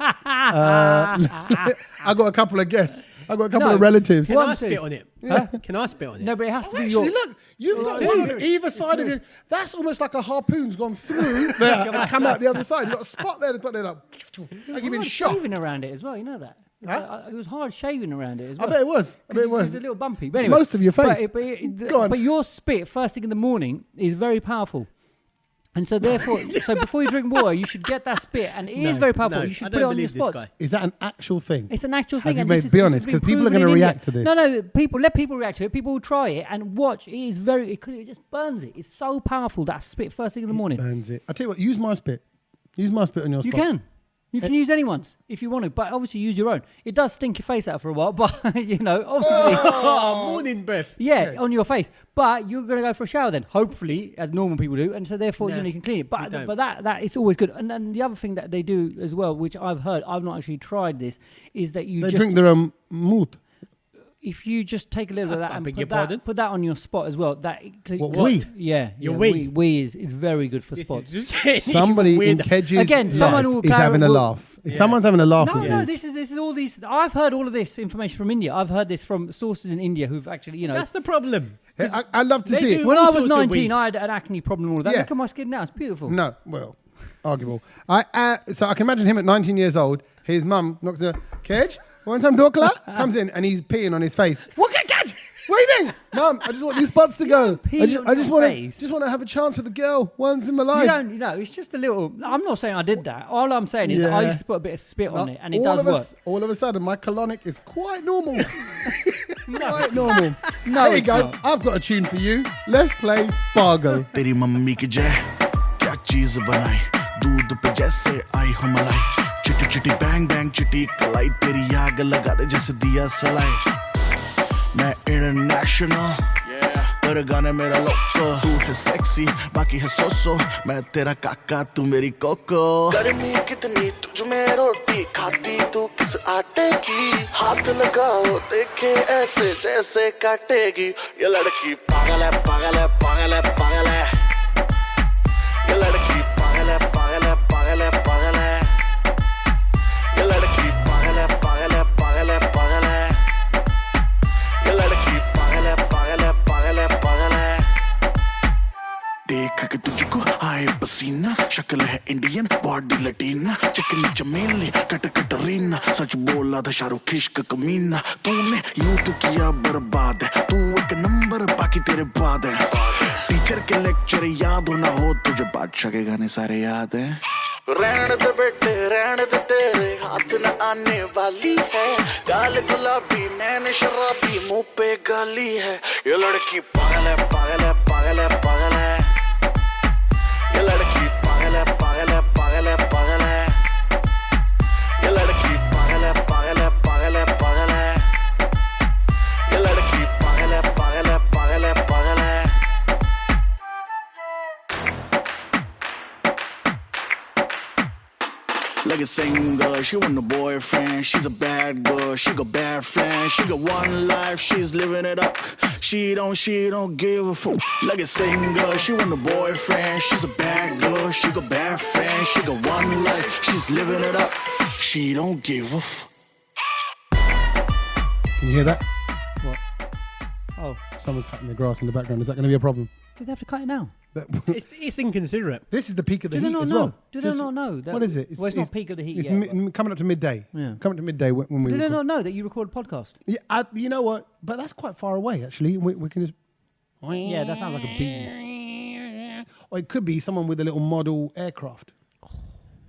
I got a couple of guests. I got a couple No. of relatives. Can What I I'm spit saying- on it? Can I spit on it? No, but it has to be Actually, your. look, you've got it's one on weird. either side of it. That's almost like a harpoon's gone through there and come out the other side. You've got a spot there, but they're like you've been hard shot. shaving around it as well. You know that. Huh? It was hard shaving around it as I well. bet it was. I bet it It was. was a little bumpy. But It's anyway, most of your face. Go on. But your spit first thing in the morning is very powerful. And so therefore, so before you drink water, you should get that spit, and it is No, very powerful. no, You should I put it don't on your believe this spots. guy. Is that an actual thing? It's an actual Have thing. you and made- this is- be this honest, has been 'cause people are proven gonna in react India. to this. No, let people react to it. People will try it and watch. It is very, because it just burns it. It's so powerful, that spit first thing in the morning. Burns it. I tell you what, use my spit. Use my spit on your You spot. can. You can use anyone's if you want to, but obviously use your own. It does stink your face out for a while, but obviously, Oh, morning breath. yeah, on your face. But you're going to go for a shower then, hopefully, as normal people do, and so therefore No, you can clean it. you But don't. but that it's always good. And then the other thing that they do as well, which I've heard, I've not actually tried this, is that you They just drink their own moot. if you just take a little of that I and beg your put pardon? that on your spot as well. That What, wee? Yeah, Your yeah, wee? wee is very good for spots. Somebody in weird. Kedge's Again, someone life will is having a will- laugh. If someone's having a laugh No, with no, you, this is all these. I've heard all of this information from India. I've heard this from sources in India who've actually, That's the problem. I'd love to They see do- it. When all I was sorts of 19, weed. I had an acne problem and all of that. Yeah. Look at my skin now; it's beautiful. No, well, arguable. So I can imagine him at 19 years old. His mum knocks the Kedge. Want some dokla? Comes in and he's peeing on his face. What, Kedge? What are you doing? Mum, I just want these spots to go. pee I just on your want face. to have a chance with a girl once in my You life. don't, it's just a little. I'm not saying I did that. All I'm saying is that I Yeah. used to put a bit of spit on it, and it all does of work. all of a sudden, my colonic is quite normal. Quite normal. No, there you it's go. not. I've got a tune for you. Let's play Bargo. तेरी mummy की जय क्या चीज बनाई दूध पे जैसे आई हो मलाई चिटी चिटी बैंग बैंग चिटी कलाई तेरी आग लगा दे जैसे दिया सलाई मैं इंटरनेशनल तेरे गाने मेरा लोको तू है सेक्सी बाकी है सोसो मैं तेरा काका तू मेरी कोको गर्मी कितनी तुझ में रोटी खाती तू किस आटे की हाथ लगाओ देखे ऐसे जैसे काटेगी ये लड़की पागल है पागल है पागल है पागल है ये लड़की पागल है पागल है पागल है पागल है ये लड़की पागल है पागल है पागल है पागल है ये लड़की पागल है पागल है पागल है पागल है देख के तुझको आए पसीना शक्ल है इंडियन बॉडी लटीना चिकनी चमेली कट कटरीना सच बोला था शाहरुख इश्क कमीना तूने यूं तो किया बर्बाद है तू एक नंबर बाकी तेरे बाद है टीचर के लेक्चर याद हो ना हो तुझे बादशाह के गाने सारे याद हैं रहने दे बेटे रहने दे तेरे हाथ न आने वाली है गाल गुलाबी नैन शराबी मुंह पे गाली है ये लड़की पागल है पागल है पागल है पागल है ये लड़की पागल है पागल है पागल है पागल है ये लड़की पागल है पागल है पागल है पागल है ये लड़की पागल है पागल है पागल है पागल है like a singer. She want a boyfriend. She's a bad girl. She got bad friends. She got one life. She's living it up. She don't give a fuck. Like a singer. She want a boyfriend. She's a bad girl. She got bad friends. She got one life. She's living it up. She don't give a fuck. Can you hear that? What? Oh, Someone's cutting the grass in the background. Is that going to be a problem? do they have to cut it now? It's inconsiderate. This is the peak of the Do they heat not as know? well. Do they not know? What is it? Well, it's not peak of the heat It's yet. but- coming up to midday. Yeah. Coming to midday when we. Do they record. not know that you record a podcast? Yeah, you know what? But that's quite far away, actually. We can just. Yeah, that sounds like a bee. Or it could be someone with a little model aircraft.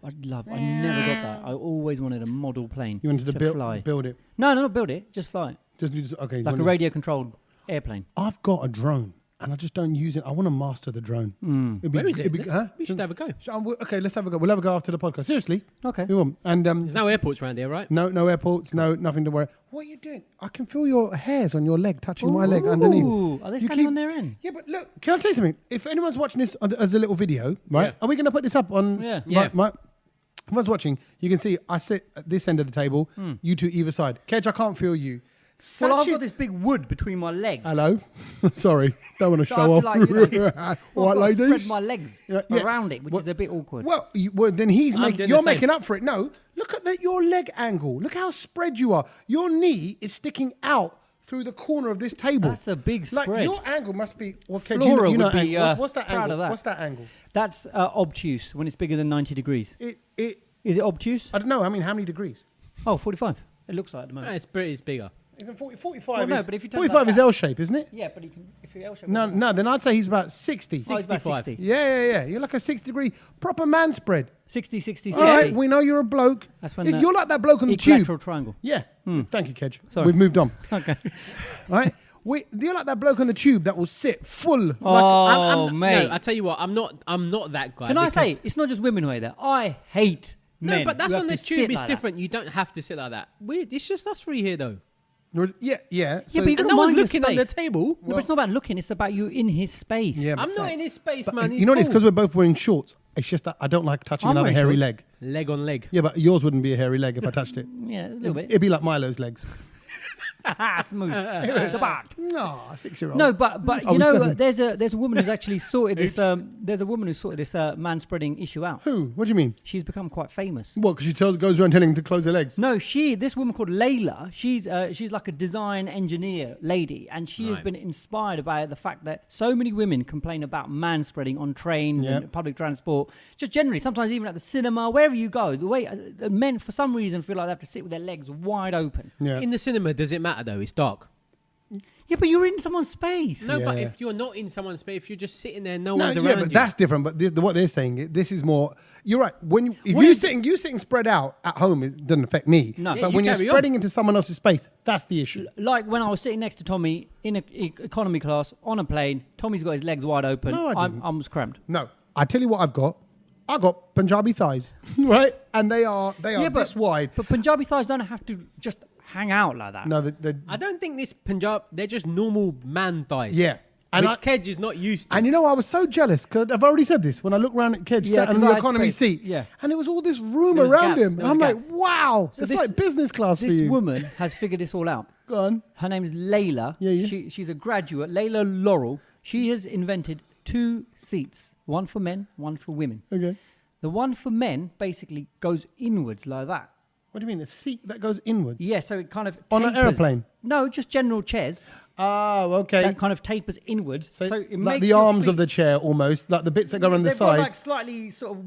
I never got that. I always wanted a model plane. You wanted to fly. build it. No, not build it. Just fly it. Just okay. Like a radio-controlled airplane. I've got a drone, and I just don't use it. I want to master the drone. Where is it? We should have a go. Okay, let's have a go. We'll have a go after the podcast. Seriously. Okay. We will. And There's no airports around here, right? no airports. No, nothing to worry. What are you doing? I can feel your hairs on your leg touching my leg underneath. Ooh, are they You standing on their end? Yeah, but look, can I tell you something? If anyone's watching this as a little video, right? Yeah. Are we going to put this up on? Yeah. Yeah. If anyone's watching, you can see I sit at this end of the table, you two either side. Kedge, I can't feel you. Well, I've Sachi- got this big wood between my legs. Hello. Sorry, don't want to So show I off. have to, like, you know, All Well, right, I've got to ladies. spread my legs Yeah. around it, which Well- is a bit awkward. Well, then he's I'm making. doing You're the same. making up for it. No, look at your leg angle. Look how spread you are. Your knee is sticking out through the corner of this table. That's a big Like spread. your angle must be. Well, Kedge, Flora you know would be, angle. What's that proud angle? of that. What's that angle? That's obtuse when it's bigger than 90 degrees. It. Is it obtuse? I don't know. I mean, how many degrees? Oh, 45. It looks like at the No, moment. it's bigger. Isn't 45 Well, no, is, but if you turn 45 that is back- L shape, isn't it? Yeah, but you can, if you're L-shaped. No, then I'd say he's about 60. Oh, he's about 65. 60. Yeah. You're like a 60-degree proper man spread. 60, 60, All 60. right, we know you're a bloke. That's when If the you're like that bloke on the tube. equilateral triangle. Yeah. Thank you, Kedge. Sorry. We've moved on. Okay. Right? You're like that bloke on the tube that will sit full. Like, Oh, I'm- mate. No, I tell you what, I'm not that guy. Can I because- say, it's not just women who are there. I hate men. No, but that's who on have the to tube. sit It's like different. You don't have to sit like that. It's just us three here, though. Yeah. So, but you And gotta no one's mind your looking on the space. table. No, but it's not about looking. It's about you in his space. Yeah, I'm not in his space, but man. you know what? It's cool. because we're both wearing shorts. It's just that I don't like touching I'm another wearing hairy shorts. leg. Leg on leg. Yeah, but yours wouldn't be a hairy leg if I touched it. Yeah, a little bit. It'd be like Milo's legs. Smooth. Shabak. No, 6-year-old. No, but I you was know, 7. there's a woman who's actually sorted this. There's a woman who sorted this man spreading issue out. Who? What do you mean? She's become quite famous. What? Because she goes around telling him to close her legs. No, this woman called Layla, she's like a design engineer lady, and she has Right. been inspired by the fact that so many women complain about man spreading on trains Yep. and public transport, just generally, sometimes even at the cinema, wherever you go. The way men, for some reason, feel like they have to sit with their legs wide open. Yeah. In the cinema, does it matter though? It's dark. Yeah, but you're in someone's space. No, but Yeah. if you're not in someone's space, if you're just sitting there, no No, one's yeah, around but you. that's different. But what they're saying, this is more. You're right. If When- you sitting spread out at home, it doesn't affect me. No. but Yeah, when you you're carry on. spreading into someone else's space, that's the issue. Like when I was sitting next to Tommy in economy class on a plane, Tommy's got his legs wide open. No, I didn't. I was cramped. No, I tell you what, I've got. I got Punjabi thighs, right? And they are Yeah, but this wide. But Punjabi thighs don't have to just hang out like that. No, I don't think this Punjab. They're just normal man thighs. yeah. And Which Kedge is not used to. And you know, I was so jealous because I've already said this when I look around at Kedge Yeah, sat on 'cause the I had economy space. seat, Yeah. and there was all this room There was a around gap. him, There and was I'm a like, wow, it's this- like business class for This you. woman has figured this all out. Go on. Her name is Layla. Yeah. She's a graduate, Layla Laurel. She has invented 2 seats, one for men, one for women. Okay. The one for men basically goes inwards like that. What do you mean? A seat that goes inwards? Yeah, so it kind of On an tapers. aeroplane? No, just general chairs. Oh, okay. That kind of tapers inwards. So, it like makes the your arms of feet- the chair almost, like the bits that go on the They've got side. like slightly sort of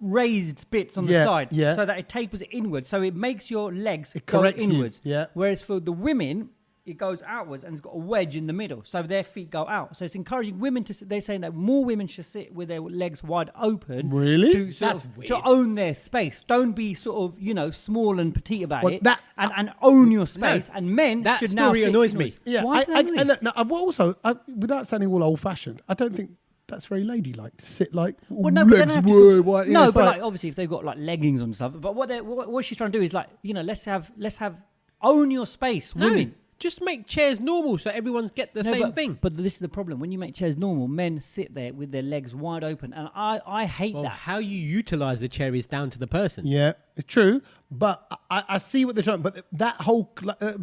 raised bits on Yeah, the side, yeah. so that it tapers inwards, so it makes your legs It go corrects you, inwards. yeah. Whereas for the women, it goes outwards and it's got a wedge in the middle, so their feet go out. So it's encouraging women to. They're saying that more women should sit with their legs wide open. Really? To sort That's of, weird. to own their space. Don't be sort of small and petite about Well, it. that- and own your space. And men that should now story sit annoys inwards. me. Yeah, Why does that annoy you? and no, I've also, without sounding all old-fashioned, I don't think that's very ladylike to sit like Well, no, but they legs don't have to wide. go- you know, no, it's but like- like obviously if they've got like leggings and stuff. But what she's trying to do is like let's have own your space, women. just make chairs normal so everyone's get the same thing. But this is the problem. When you make chairs normal, men sit there with their legs wide open, and I hate Well, that. how you utilize the chair is down to the person. Yeah, it's true. But I see what they're trying. But that whole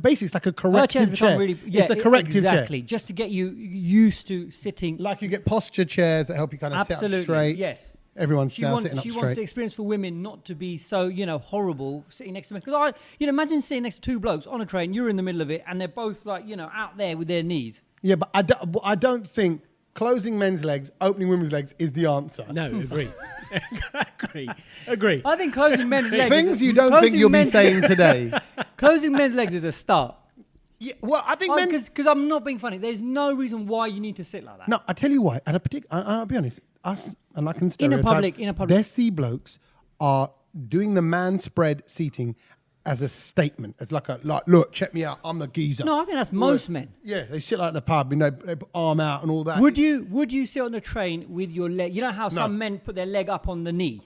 basically, it's like a Her corrective chairs become chair. really, It's a corrective exactly, chair. just to get you used to sitting. Like you get posture chairs that help you kind of sit Absolutely, up straight. yes. Everyone's now sitting up She straight. wants the experience for women not to be so, horrible sitting next to men. Because imagine sitting next to two blokes on a train, you're in the middle of it, and they're both like, out there with their knees. Yeah, but I don't think closing men's legs, opening women's legs is the answer. No, agree. Agree. I think closing men's legs. Things you don't think you'll be saying today. Closing men's legs is a start. Yeah, well, I think men. Because I'm not being funny. There's no reason why you need to sit like that. No, I tell you why. And I'll be honest. Us, and I can In a stereotype. public- Desi blokes are doing the man spread seating as a statement. As like look, check me out. I'm the geezer. No, I think that's most men. Yeah, they sit like in the pub, they put arm out and all that. Would you sit on the train with your leg? You know how some men put their leg up on the knee?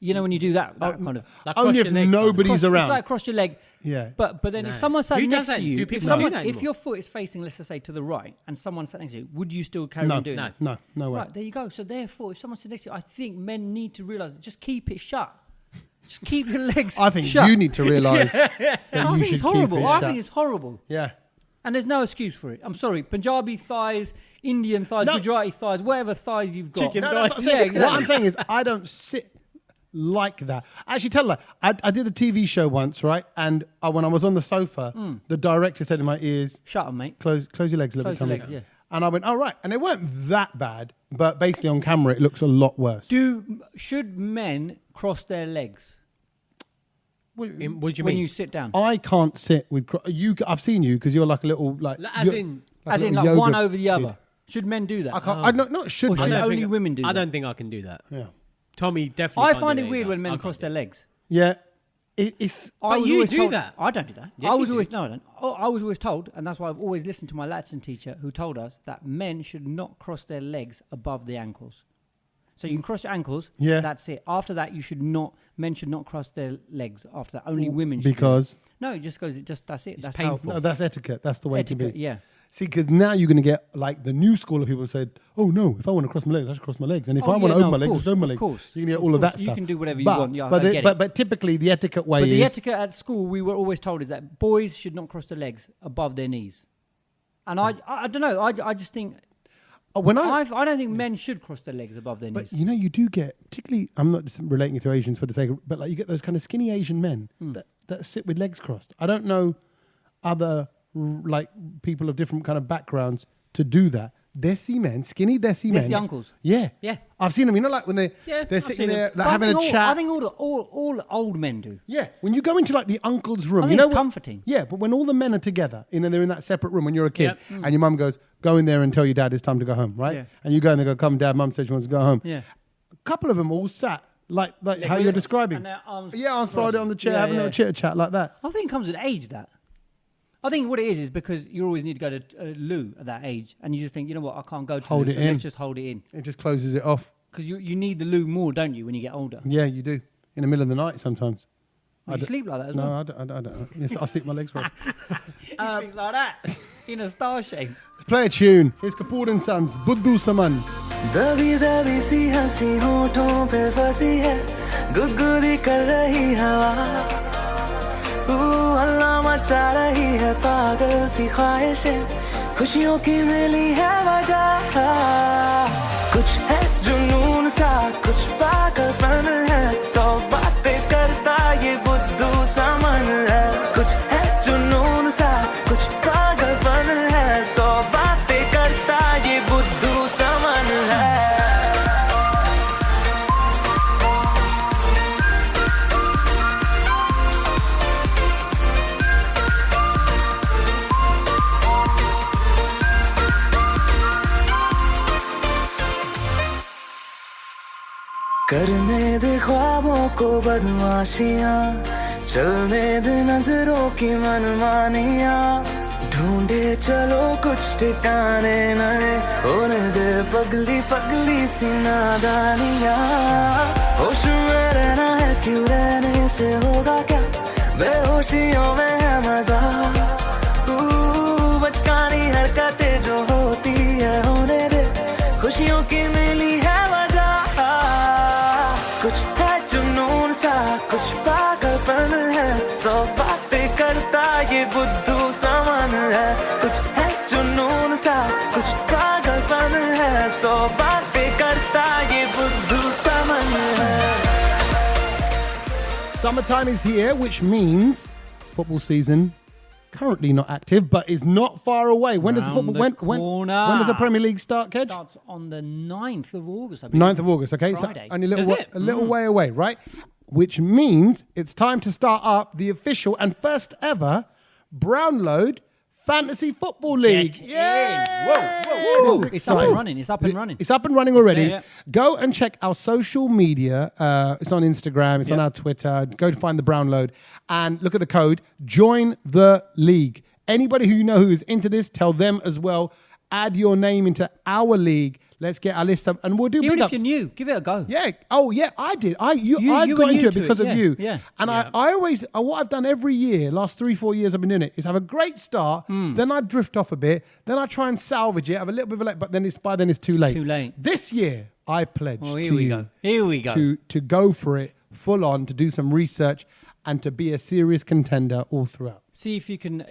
You know when you do that kind of. Like Only cross if your leg, nobody's It's around. like cross your leg. Yeah. But then No. if someone sat Who next does that? to you, Do if people someone do that if anymore? your foot is facing, let's just say, to the right, and someone sat next to you, would you still carry no, on doing that? no way. Right, there you go. So therefore, if someone sits next to you, I think men need to realise that just keep it shut. Just keep your legs I think shut. you need to realise that I you think should it's horrible. keep it I shut. think it's horrible. Yeah. And there's no excuse for it. I'm sorry. Punjabi thighs, Indian thighs, No. Gujarati thighs, whatever thighs you've got. Chicken No, that's what I'm Yeah, saying. exactly. What I'm saying is I don't sit like that. Actually, tell her, I did a TV show once, right? And when I was on the sofa, the director said in my ears, Shut up, mate. close your legs a little bit, Close your Tommy." legs, yeah. And I went, all right. And it weren't that bad, but basically on camera, it looks a lot worse. Should men cross their legs What do you when mean? you sit down? I can't sit with you. I've seen you because you're like a little like. As you're in- a As in, little like one yoga over the kid. other. Should men do that? I can't. I not should. Or should men. only women do I that? don't think I can do that. Yeah. Tommy definitely. I can't find do it that weird either. when men I cross can't their do legs. Yeah. It's. I But was you always do told, that. I don't do that. Yes, I was you always do. no, I don't. Oh, I was always told, and that's why I've always listened to my Latin teacher, who told us that men should not cross their legs above the ankles. So you can cross your ankles. Yeah. That's it. After that, men should not cross their legs. After that, only women should. do because. it. No, it just goes. That's it. It's That's painful. how No, that's etiquette. That's the way etiquette. to be. Yeah. See, because now you're going to get like the new school of people who said, "Oh no, if I want to cross my legs, I should cross my legs, and if Oh, I want to yeah, open no, my of legs, course, just open my of legs." course, You can get of all of that course. You stuff. can do whatever you But- want. Yeah, but, I get it. but typically the etiquette way But is the etiquette at school, we were always told, is that boys should not cross their legs above their knees. And I don't know. I just think when I don't think men should cross their legs above their But knees. you know, you do get, particularly, I'm not just relating it to Asians for the sake of, but like you get those kind of skinny Asian men that sit with legs crossed. I don't know other like people of different kind of backgrounds to do that. Desi men, skinny Desi men. Desi uncles. Yeah. Yeah. I've seen them, you know, like when they're I've sitting seen there them. like But having a chat. I think all old men do. Yeah, when you go into like the uncle's room, I you think know it's comforting. Yeah, but when all the men are together, they're in that separate room when you're a kid, Yep. and your mum goes, "Go in there and tell your dad it's time to go home," right? Yeah. And you go and they go, "Come, Dad, Mum says she wants to go home." Yeah. A couple of them all sat like how with you're it, describing. and their arms Yeah, arms folded crossed. on the chair, Yeah, having a yeah. little chitter chat like that. I think it comes with age, that. I think what it is because you always need to go to loo at that age, and you just think, you know what, I can't go to Hold loo, it so in. let's just hold it in. It just closes it off. Because you need the loo more, don't you, when you get older? Yeah, you do. In the middle of the night sometimes. You sleep like that as No, well. I don't. Yes, I sleep my legs crossed. He sleeps like that, in a star shape. Let's play a tune. Here's Kapoor and Sons, Buddhu Saman. दबी दबी सी हंसी होठों पे फंसी है गुदगुदी कर रही हवा हल्ला मचा रही है पागल सी ख्वाहिशें खुशियों की मिली है वजह कुछ है जुनून सा कुछ पागलपन है सौ बातें करता ये बुद्धू सामन है कुछ है जुनून सा कुछ पागलपन है सौ बातें करता ये बुद्धू सामन है करने दे ख्वाबों को बदमाशियां चलने दे नजरों की मनमानियां ढूंढे चलो कुछ ठिकाने नए होने दे पगली पगली सी नादानियां होश में रहना है क्यों रहने से होगा क्या बेहोशियों में है मजा खुशियों की मिली है वजह कुछ है जुनून सा कुछ पागलपन है सौ बातें करता ये बुद्धू सामान है कुछ है जुनून सा कुछ पागलपन है सौ बातें करता ये बुद्धू सामान है Summertime is here, which means football season currently not active, but is not far away. When does the football when does the Premier League start, Kedge? Starts on the 9th of August, I believe. 9th of August, okay? Friday. So only a little way away, right? Which means it's time to start up the official and first ever Brownload Fantasy Football League. Whoa. It's up and running. It's up and running. It's up and running already. Yeah. Go and check our social media. It's on Instagram. It's on our Twitter. Go to find the Brownload and look at the code. Join the league. Anybody who you know who is into this, tell them as well. Add your name into our league. Let's get our list up, and we'll do Even big ups. if you're new, give it a go. Yeah. Oh, yeah. I did. I You got were into new it to because it, of yeah, you. yeah. And I always, what I've done every year, last 3-4 years I've been doing it, is have a great start. Then I drift off a bit. Then I try and salvage it. Have a little bit of a late, but then by then it's too late. Too late. This year I pledged Here to we you go. Here we go. to go for it full on, to do some research, and to be a serious contender all throughout. See if you can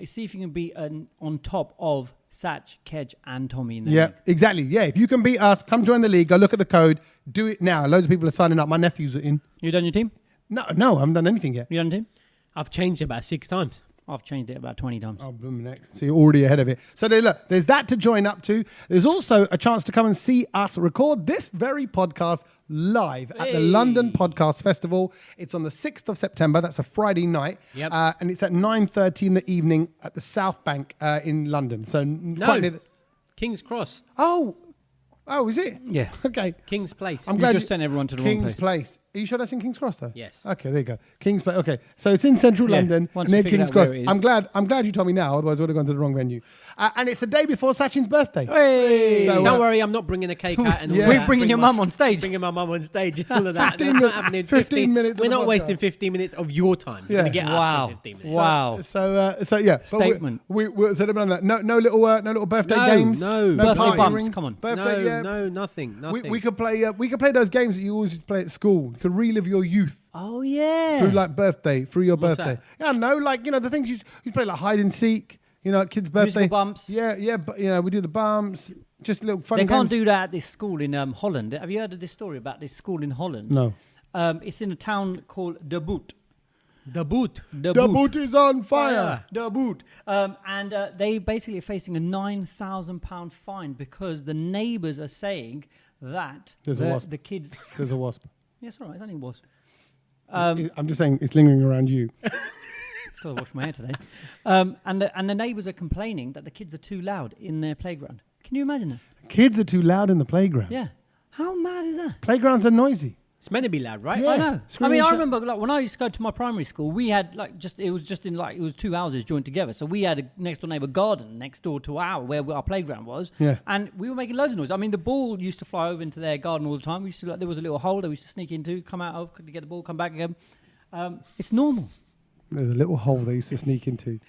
be on top of Sach, Kedge, and Tommy in the Yeah, league. exactly. Yeah, if you can beat us, come join the league. Go look at the code. Do it now. Loads of people are signing up. My nephews are in. You done your team? No, I haven't done anything yet. You done your team? I've changed it about 6 times. I've changed it about 20 times. Oh, blooming heck. So you're already ahead of it. So there's that to join up to. There's also a chance to come and see us record this very podcast live at the London Podcast Festival. It's on the 6th of September. That's a Friday night. Yep. And it's at 9:30 in the evening at the South Bank in London. So quite near King's Cross. Oh, is it? Yeah. Okay. King's Place. I'm You glad just sent everyone to the wrong King's place. Are you sure that's in King's Cross though? Yes. Okay, there you go. King's Place. Okay, so it's in central London once near we figure King's out where Cross. it is. I'm glad you told me now. Otherwise, I would have gone to the wrong venue. And it's the day before Sachin's birthday. Hey! So, Don't worry, I'm not bringing a cake out and all Yeah. We're that. bringing your mum on stage. Bringing my mum on stage and all of that. 15 That's minutes- not happening. 15 minutes of We're the not podcast. wasting 15 minutes of your time. You're Yeah. going to get Wow. us for 15 minutes. Wow. So yeah. But Statement. We're so no little birthday games. No. Birthday party bumps, rings. come on. Birthday, yeah. No, nothing. We could play those games that you always used to play at school. You could relive your youth Oh, yeah. through through your What's birthday. that? Yeah, no, the things you play like hide and seek. At kids' birthday. Musical bumps. Yeah, but we do the bumps. Just little fun They games. can't do that at this school in Holland. Have you heard of this story about this school in Holland? No. It's in a town called De Boot. The boot. The boot is on fire. De Boot. And they basically are facing a £9,000 fine because the neighbours are saying that There's a wasp. the kids... There's a wasp. Yes, all right, it's only a wasp. I'm just saying it's lingering around you. It's got to wash my hair today. And the neighbours are complaining that the kids are too loud in their playground. Can you imagine that? Kids are too loud in the playground. Yeah. How mad is that? Playgrounds are noisy. It's meant to be loud, right? Yeah. I know. Screaming I shit. remember when I used to go to my primary school, we had it was 2 houses joined together. So we had a next door neighbour garden next door to where our playground was. Yeah. And we were making loads of noise. I mean, the ball used to fly over into their garden all the time. We used to there was a little hole that we used to sneak into, come out of, to get the ball, come back again. It's normal. There's a little hole they used to sneak into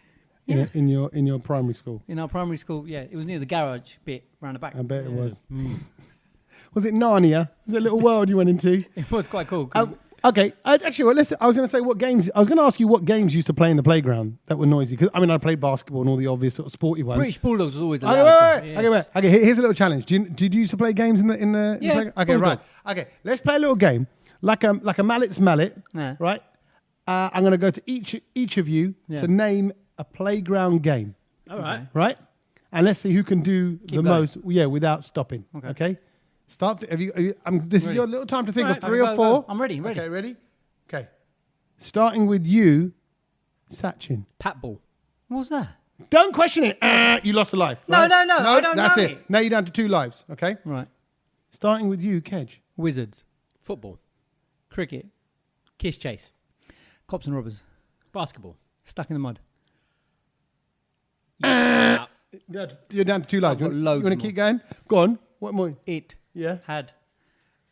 in your primary school. In our primary school, yeah, it was near the garage bit round the back. I bet it was. Was it Narnia? Was it a little world you went into? It was quite cool. 'Cause Okay. Actually, well, listen. I was going to say what games. I was going to ask you what games you used to play in the playground that were noisy. Because I played basketball and all the obvious sort of sporty ones. British Bulldogs was always the Okay, loudest. wait. Okay, here's a little challenge. Did you used to play games in the Yeah, playground? Okay, Bulldog. right. Okay, let's play a little game like a mallet's mallet. Yeah. Right. I'm going to go to each of you Yeah. to name a playground game. All right. Right. And let's see who can do the going. most. Yeah, without stopping. Okay. Okay. Start. This is your little time to think Right, of three okay, or go, four. go. I'm ready. Okay, ready? Okay. Starting with you, Sachin. Pat ball. What was that? Don't question it. You lost a life. No, right? no, I don't that's know it. it. Now you're down to 2 lives, okay? Right. Starting with you, Kedge. Wizards. Football. Cricket. Kiss chase. Cops and robbers. Basketball. Stuck in the mud. You're down to 2 lives. I've got You loads want to more. keep going? Go on. What more? It. Yeah. Had.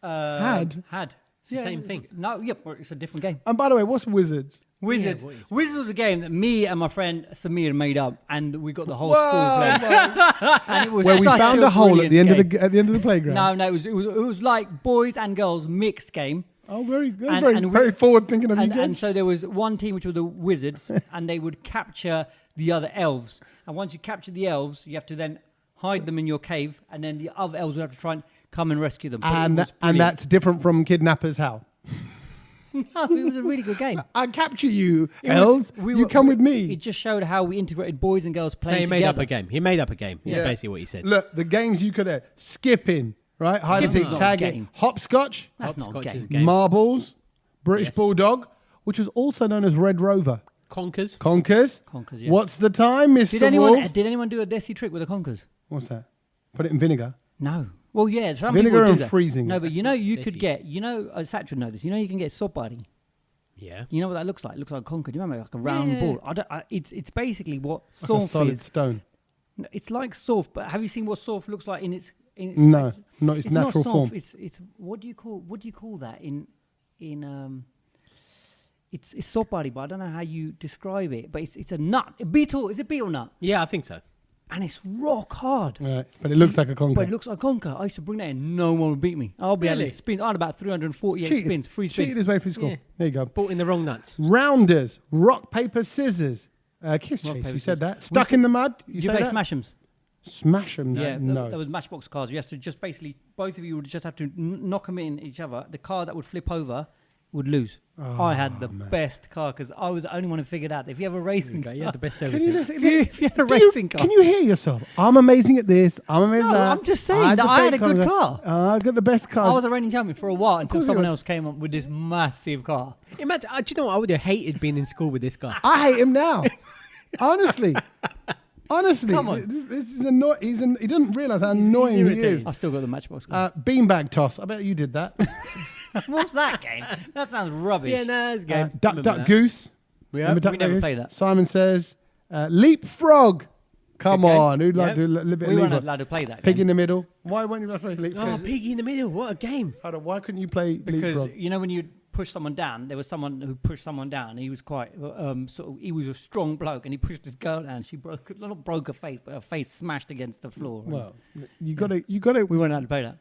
Had? Had. It's the same thing. No, yeah, but it's a different game. And by the way, what's Wizards? Wizards. what is- Wizards was a game that me and my friend Samir made up, and we got the whole school playing. And it was Where we such found a hole at brilliant the end game. of the playground. No, it was like boys and girls mixed game. Oh, very good. And- Very, and we- very forward thinking of you And guys. so there was one team which were the wizards, and they would capture the other elves. And once you capture the elves, you have to then hide them in your cave, and then the other elves would have to try and come and rescue them. But it And was and brilliant. that's different from Kidnappers. How? No, it was a really good game. I capture you, It was- elves. we You were- come with me. It just showed how we integrated boys and girls So playing he made together. up a game. He made up a game. Yeah. That's basically what he said. Look, the games you could have skipping, right? Hide and Skipping's seek, not a tag it, game. hopscotch, That's not a Hopscotch game. is a game. marbles, British Yes. Bulldog, which was also known as Red Rover. Conkers. Conkers. Conkers, yeah. What's the time, Mr. Did Wolf? anyone do a desi trick with the conkers? What's that? Put it in vinegar. No. Well, yeah, some Vinegar people do and that. freezing No, it. but you know, you Desi. could get, Sach would know this. You know, you can get sobari. Yeah. You know what that looks like? It looks like a conker. Do you remember, like a round Yeah. ball? It's basically what Like a surf solid is. stone. No, it's like surf, but have you seen what surf looks like in its? No, not its it's natural not form. surf, It's what do you call that in It's sobari, but I don't know how you describe it. But it's a nut. A beetle. Is it beetle nut? Yeah, I think so. And it's rock hard. Right, but it looks like a conker. But it looks like a conker. I used to bring that in. No one would beat me. I'll be Really? having spins. I had about 348 spins. Free spins. Cheated his way through school. Yeah. There you go. Bought in the wrong nuts. Rounders, rock, paper, scissors. Kiss Rock, chase, paper, you said scissors. that. Stuck in the mud, you Did you say play that? Smash'ems? Smash 'em. Yeah, no. that was Matchbox cars. You have to just basically, both of you would just have to knock them in each other. The car that would flip over would lose. I had the best car because I was the only one who figured out that if you have a racing car, You had the best Can everything. you listen? if you had a Do you- racing car. Can you hear yourself? I'm amazing at this. I'm amazing No, at that. I'm just saying that I had a good car. I got the best car. I was a reigning champion for a while until course he someone was. else came up with this massive car. Imagine, do you know what? I would have hated being in school with this guy. I hate him now. Honestly. Come on. This is he doesn't realise how annoying he is. irritating. I still got the Matchbox car. Beanbag toss. I bet you did that. What's that game? That sounds rubbish. Yeah, no, it's good. Duck, duck, goose. Yeah, Remember Duck, we Duck, never Goose? played that. Simon says, leapfrog. Come Good game. on. Who'd like Yep. to do a little bit We of weren't leapfrog? allowed to play that Pig game. in the middle. Why weren't you allowed to play leapfrog? Oh, Piggy in the Middle. What a game. Hold on, why couldn't you play Because leapfrog? you know when you push someone down, there was someone who pushed someone down. He was quite he was a strong bloke, and he pushed this girl down. She not broke her face, but her face smashed against the floor. Well, you got to. we weren't allowed to play that.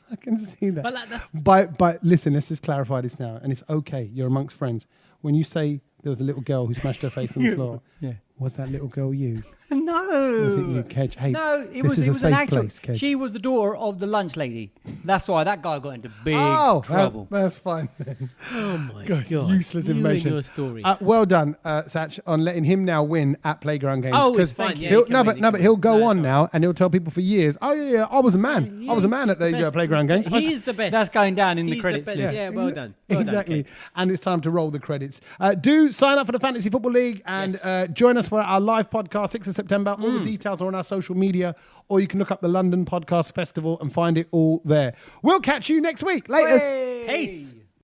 I can see that. But like, that's But listen, let's just clarify this now, and it's okay. You're amongst friends. When you say there was a little girl who smashed her face on the floor, Yeah. was that little girl you? No, Was it you, Kedge? Hey, no, this was is it a was safe an actual. place, Kedge. She was the daughter of the lunch lady. That's why that guy got into big trouble. That's fine then. oh my God, god, useless You and information. your stories. Well done, Sach, on letting him now win at Playground Games. Oh, it's 'Cause fine, yeah, he'll- he can no, win, but he no, can but win. he'll go No, on it's now and he'll tell people for years. Oh yeah, I was a man. I was a man at the best. Playground Games. He's the best. That's going down in the He's credits. best. list. Yeah, well done. Well Exactly. Done, And it's time to roll the credits. Do sign up for the Fantasy Football League and join us for our live podcast, 6th of September. All the details are on our social media, or you can look up the London Podcast Festival and find it all there. We'll catch you next week. Laters. Peace.